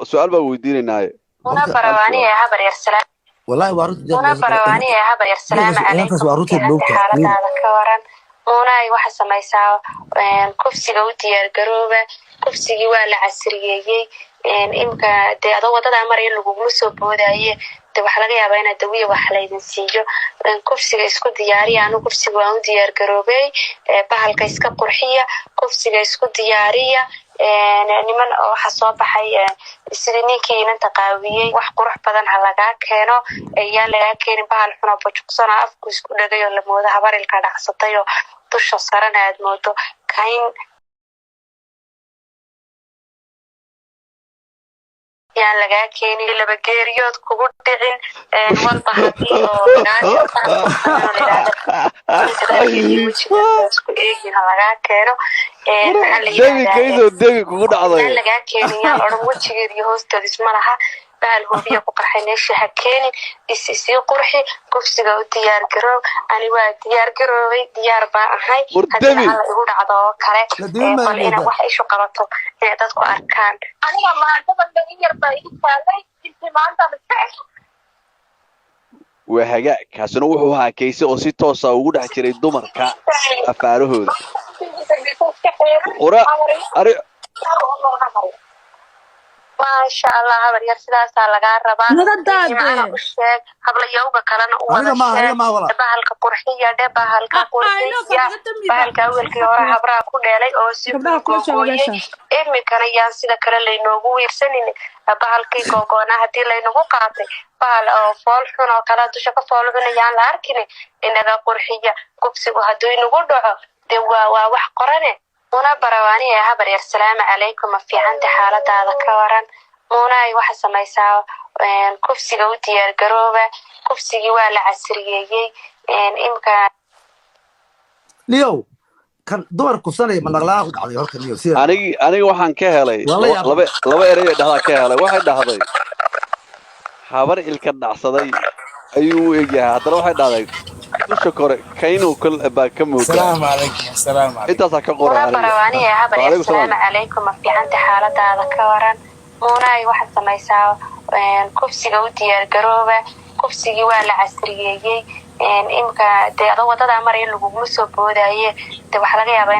سؤال بوديني una barawani ee habar yar salaam wallahi waa runtii una barawani ee habar yar salaam inantaas waa runtii dhowta xaaladaada ka waran una ay waxa samaysaa kufsiga u diyaar garooba kufsigi waa la casriyeeyay imka deedo wadada maray lagu soo boodaaye waxa laga yaabaa in dawiye wax la idin siiyo kufsiga isku diyaariya anu kufsiga waan u diyaar garoobay bahalka iska qurxiya kufsiga isku diyaariya niman waxa soo baxay sidii ninkii inanta qaawiyay wax qurux badan laga keeno ayaa laga keenay bahal xun oo bojuqsana afku isku dhagayo la moodo habarilka dhacsatay oo dusha saran aad moodo kayn yaan laga keenay laba geeriyood kugu dhicin walba hadii oo laga keeno deegi kugu dhacday laga keenay oran wajigeeda hoosteeda isma laha bahal hubiya ku qarxay meesha ha keenin isii qurxi kufsiga u diyaar garoow ani waa diyaar garoobay diyaar baa ahay hadii alla igu dhacdo kale bal ina wax ishu qabato ee dadku arkaan aniga maanta bandhig yar baa ii taalay intii maanta وهجا كاسنو وحوها كيسي oo si toos ah ugu dhax jiray dumarka afaarahooda ora ari ما شاء الله habar yar sidaas laga rabaa habla yowga kalena u wada bahalka qurxiya bahalka wiilkii hore habra ku dheelay oo si imikana yaan sida kale leynoogu wiirsanin bahalkii gogoona hadii leynagu qaatay bahal oo fool xun oo kala dusha ka foolbinayaan la arkin inaga qurxiya kubsigu haduu inagu dhaco de waa wax qorane una barawani ee habar yar salaam alaykum fiicanta xaaladaada ka waran una ay waxa samaysaa kufsiga u diyaar garooba kufsigi waa la casriyeeyay imka Leo kan dumar kufsanay ma naqlaa ku dhacday horta Leo si aniga waxaan ka helay laba eray dhaxda ka helay waxay dhahday habar ilka dhacsaday ayuu eegyahay hadana waxay dhahday shukr كاينو كل باكم السلام عليكم السلام عليكم انت كقران barawani ee habar yar salaam alaykum fiicanta xaaladaada ka waran una ay waxa samaysaa kufsiga u diyaar garooba kufsigi waa la casriyeeyay imka deedo wadada maray lagu soo boodaaye waxa laga yaabaa